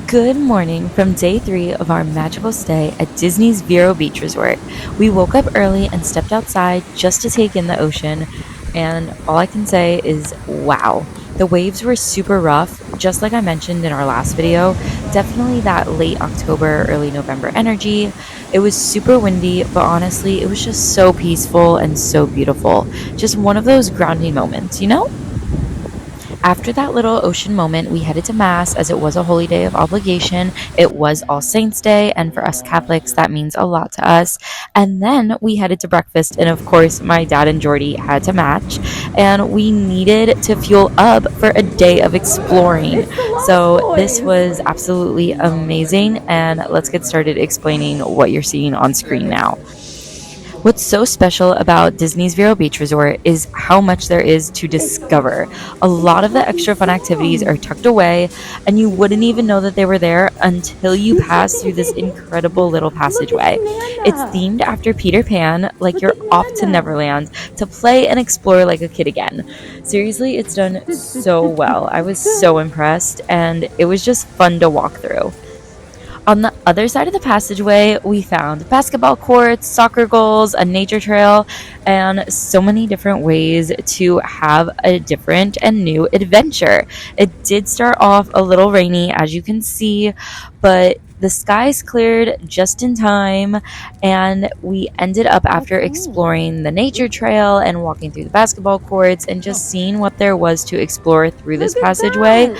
Good morning from day 3 of our magical stay at Disney's Vero Beach Resort. We woke up early and stepped outside just to take in the ocean, and all I can say is wow. The waves were super rough, just like I mentioned in our last video. Definitely that late October, early November energy. It was super windy, but honestly, it was just so peaceful and so beautiful. Just one of those grounding moments, you know? After that little ocean moment, we headed to Mass as it was a holy day of obligation. It was All Saints' Day, and for us Catholics, that means a lot to us. And then we headed to breakfast, and of course, my dad and Jordy had to match, and we needed to fuel up for a day of exploring. So this was absolutely amazing, and let's get started explaining what you're seeing on screen now. What's so special about Disney's Vero Beach Resort is how much there is to discover. A lot of the extra fun activities are tucked away, and you wouldn't even know that they were there until you pass through this incredible little passageway. It's themed after Peter Pan, like you're off to Neverland to play and explore like a kid again. Seriously, it's done so well. I was so impressed, and it was just fun to walk through. On the other side of the passageway, we found basketball courts, soccer goals, a nature trail, and so many different ways to have a different and new adventure. It did start off a little rainy, as you can see, but the skies cleared just in time, and we ended up, after exploring the nature trail and walking through the basketball courts and just seeing what there was to explore through this passageway,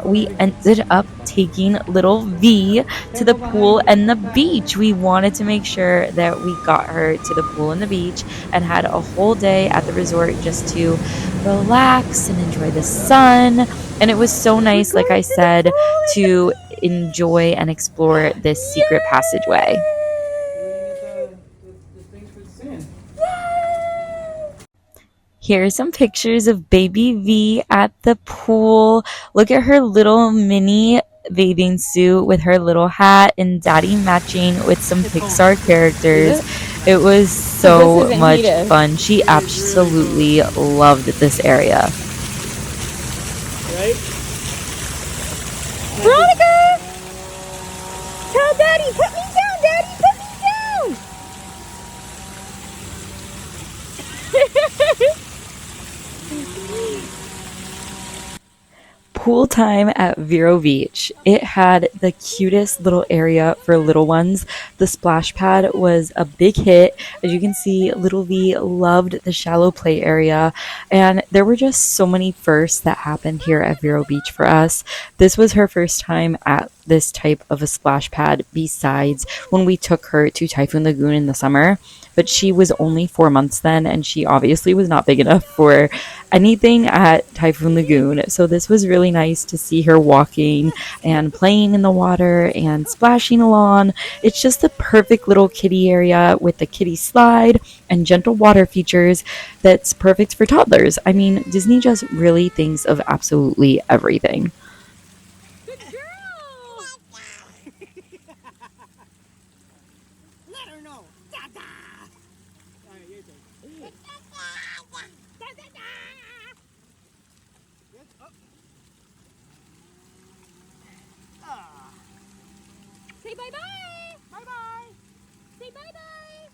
we ended up taking little V to the pool and the beach. We wanted to make sure that we got her to the pool and the beach and had a whole day at the resort just to relax and enjoy the sun. And it was so nice, like I said, to enjoy and explore this secret passageway. Here are some pictures of baby V at the pool. Look at her little mini bathing suit with her little hat, and daddy matching with some Pixar characters. It was so much fun. She absolutely loved this area. Right? Veronica! Tell daddy, put me down, daddy, put me down! Pool time at Vero Beach. It had the cutest little area for little ones. The splash pad was a big hit. As you can see, little V loved the shallow play area, and there were just so many firsts that happened here at Vero Beach for us. This was her first time at this type of a splash pad besides when we took her to Typhoon Lagoon in the summer, but she was only 4 months then, and she obviously was not big enough for anything at Typhoon Lagoon. So this was really nice to see her walking and playing in the water and splashing along. It's just the perfect little kiddie area with the kiddie slide and gentle water features that's perfect for toddlers. I mean, Disney just really thinks of absolutely everything. Say bye-bye. Bye-bye. Say bye-bye.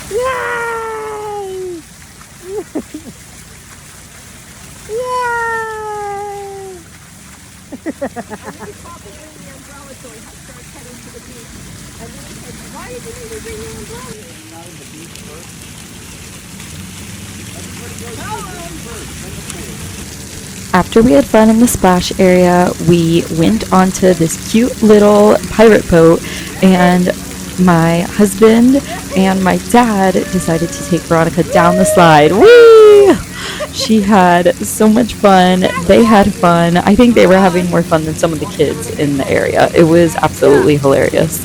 Yay! Yay! Why did you even bring your umbrella? After we had fun in the splash area, we went onto this cute little pirate boat, and my husband and my dad decided to take Veronica down the slide. Whee! She had so much fun. They had fun. I think they were having more fun than some of the kids in the area. It was absolutely hilarious.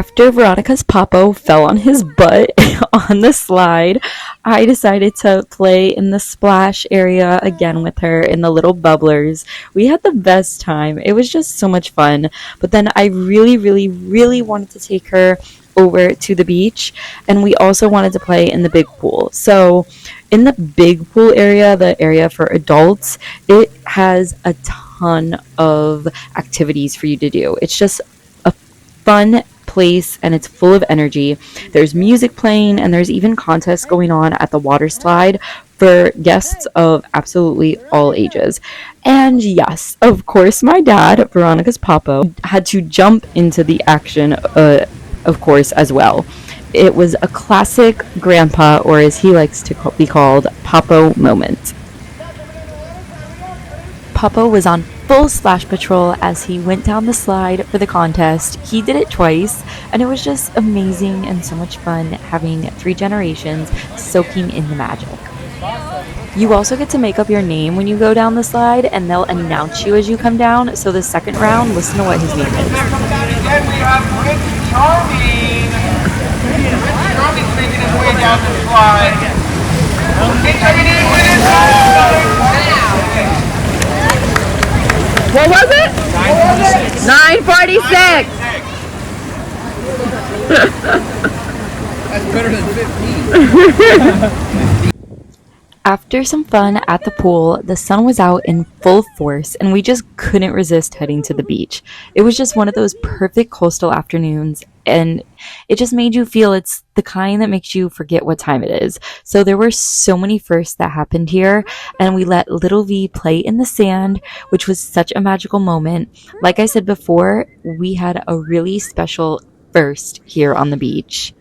After Veronica's Papo fell on his butt on the slide, I decided to play in the splash area again with her in the little bubblers. We had the best time. It was just so much fun. But then I really, really, really wanted to take her over to the beach, and we also wanted to play in the big pool. So, in the big pool area, the area for adults, it has a ton of activities for you to do. It's just a fun place and it's full of energy. There's music playing and there's even contests going on at the water slide for guests of absolutely all ages. And yes, of course, my dad, Veronica's Papo, had to jump into the action, of course, as well. It was a classic grandpa, or as he likes to be called, Papo moment. Papa was on full splash patrol as he went down the slide for the contest. He did it twice, and it was just amazing and so much fun having three generations soaking in the magic. You also get to make up your name when you go down the slide, and they'll announce you as you come down. So the second round, listen to what his name is. There comes out again, we have Prince Charming. Prince Charming's making his way down the slide. He's coming in with his What was it? 946. That's better than 15. After some fun at the pool, the sun was out in full force and we just couldn't resist heading to the beach. It was just one of those perfect coastal afternoons and it just made you feel it's the kind that makes you forget what time it is. So there were so many firsts that happened here and we let little V play in the sand, which was such a magical moment. Like I said before, we had a really special first here on the beach.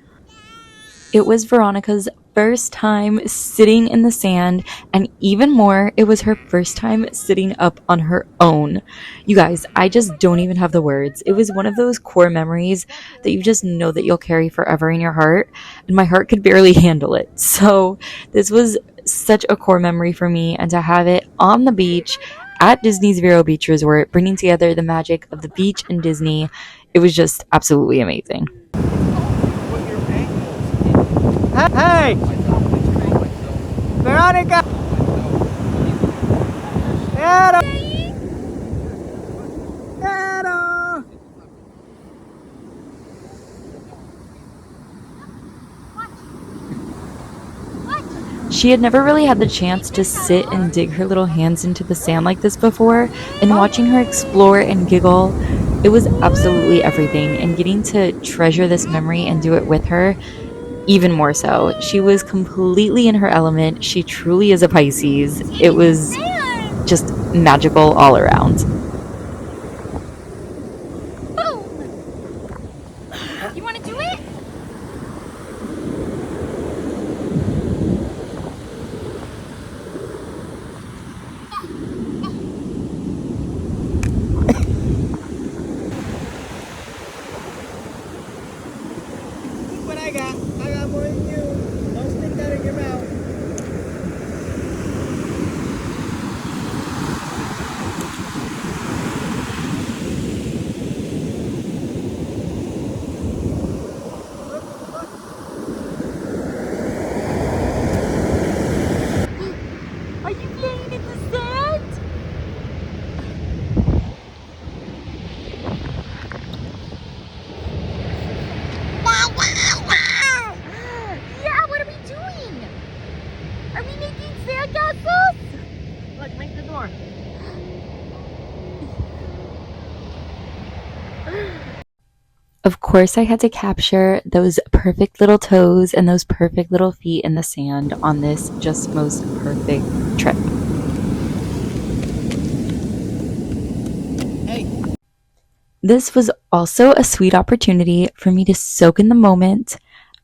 It was Veronica's first time sitting in the sand, and even more, it was her first time sitting up on her own. You guys, I just don't even have the words. It was one of those core memories that you just know that you'll carry forever in your heart, and my heart could barely handle it. So, this was such a core memory for me, and to have it on the beach at Disney's Vero Beach Resort, bringing together the magic of the beach and Disney, it was just absolutely amazing. Hey! Veronica! Vero! Vero! She had never really had the chance to sit and dig her little hands into the sand like this before, and watching her explore and giggle, it was absolutely everything, and getting to treasure this memory and do it with her, even more so. She was completely in her element. She truly is a Pisces. It was just magical all around. Boom! You want to do it? What I got more than you. Don't stick that in your mouth. Are you playing in the sand? Yeah, what are we doing? Are we making sandcastles? Look, make the door. Of course, I had to capture those perfect little toes and those perfect little feet in the sand on this just most perfect trip. Hey. This was also a sweet opportunity for me to soak in the moment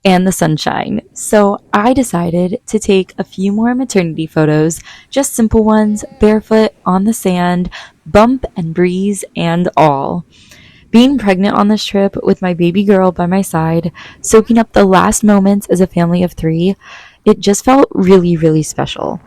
and the sunshine. So I decided to take a few more maternity photos, just simple ones, barefoot on the sand, bump and breeze and all. Being pregnant on this trip with my baby girl by my side, soaking up the last moments as a family of three, it just felt really, really special.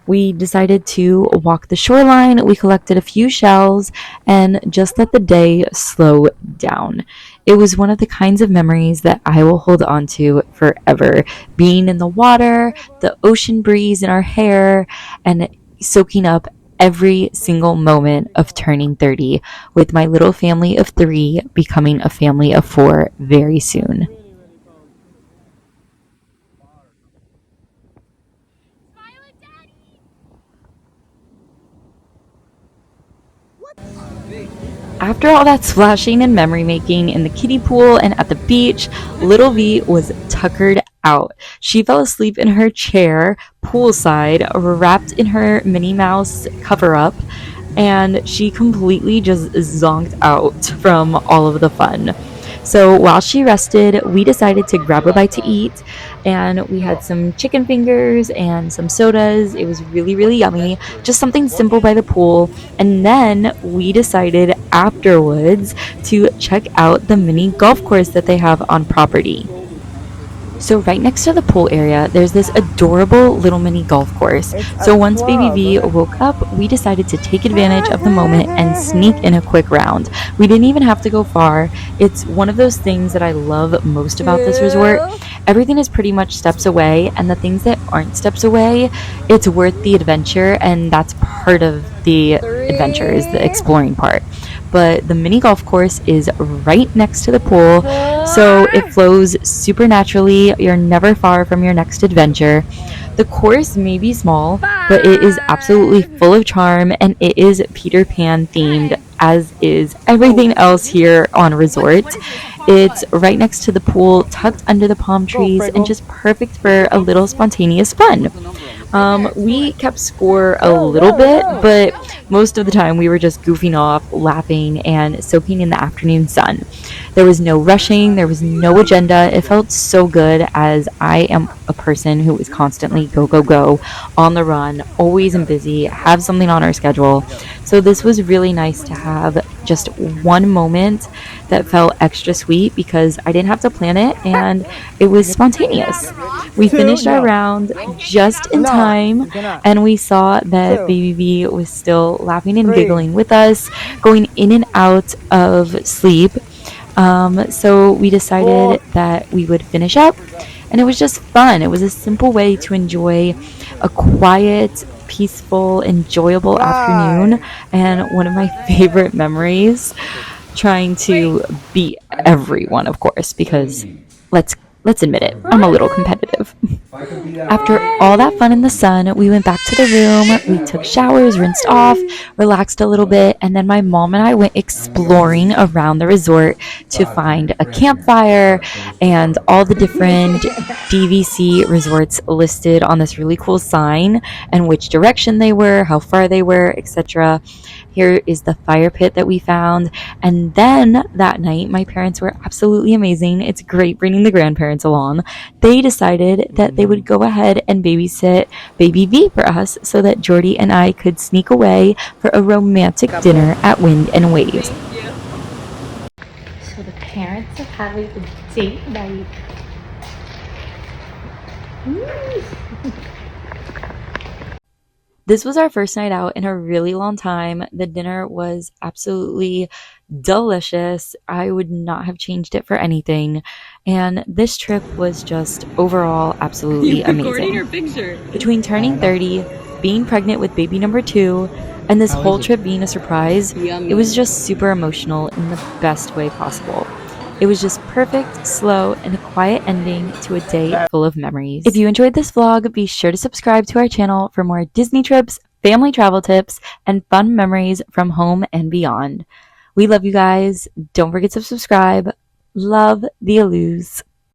We decided to walk the shoreline, we collected a few shells, and just let the day slow down. It was one of the kinds of memories that I will hold on to forever. Being in the water, the ocean breeze in our hair, and soaking up every single moment of turning 30, with my little family of 3 becoming a family of 4 very soon. Smile at Daddy. After all that splashing and memory making in the kiddie pool and at the beach, little V was tuckered out. She fell asleep in her chair, poolside, wrapped in her Minnie Mouse cover up, and she completely just zonked out from all of the fun. So while she rested, we decided to grab a bite to eat, and we had some chicken fingers and some sodas. It was really, really yummy. Just something simple by the pool. And then we decided afterwards to check out the mini golf course that they have on property. So right next to the pool area, there's this adorable little mini golf course. So once baby V woke up, we decided to take advantage of the moment and sneak in a quick round. We didn't even have to go far. It's one of those things that I love most about this resort. Everything is pretty much steps away, and the things that aren't steps away, it's worth the adventure, and that's part of the adventure, is the exploring part. But the mini golf course is right next to the pool, so it flows super naturally. You're never far from your next adventure. The course may be small, but it is absolutely full of charm, and it is Peter Pan themed, as is everything else here on resort. It's right next to the pool, tucked under the palm trees, and just perfect for a little spontaneous fun. We kept score a little bit, but most of the time we were just goofing off, laughing, and soaking in the afternoon sun. There was no rushing, there was no agenda. It felt so good, as I am a person who is constantly go, go, go, on the run, always and busy, have something on our schedule. So this was really nice to have just one moment that felt extra sweet because I didn't have to plan it and it was spontaneous. We finished our round just in time, and we saw that baby V was still laughing and giggling with us, going in and out of sleep. So we decided that we would finish up, and it was just fun. It was a simple way to enjoy a quiet, peaceful, enjoyable afternoon, and one of my favorite memories, trying to beat everyone, of course, because let's admit it, I'm a little competitive. After all that fun in the sun, we went back to the room, we took showers, rinsed off, relaxed a little bit, and then my mom and I went exploring around the resort to find a campfire and all the different DVC resorts listed on this really cool sign, and which direction they were, how far they were, etc. Here is the fire pit that we found. And then that night, my parents were absolutely amazing. It's great bringing the grandparents along. They decided that they would go ahead and babysit baby V for us so that Jordy and I could sneak away for a romantic dinner at Wind and Waves. So the parents are having a date night. This was our first night out in a really long time. The dinner was absolutely delicious. I would not have changed it for anything. And this trip was just overall absolutely amazing. Between turning 30, being pregnant with baby number 2, and this whole trip being a surprise, it was just super emotional in the best way possible. It was just perfect, slow, and a quiet ending to a day full of memories. If you enjoyed this vlog, be sure to subscribe to our channel for more Disney trips, family travel tips, and fun memories from home and beyond. We love you guys. Don't forget to subscribe. Love the Alous.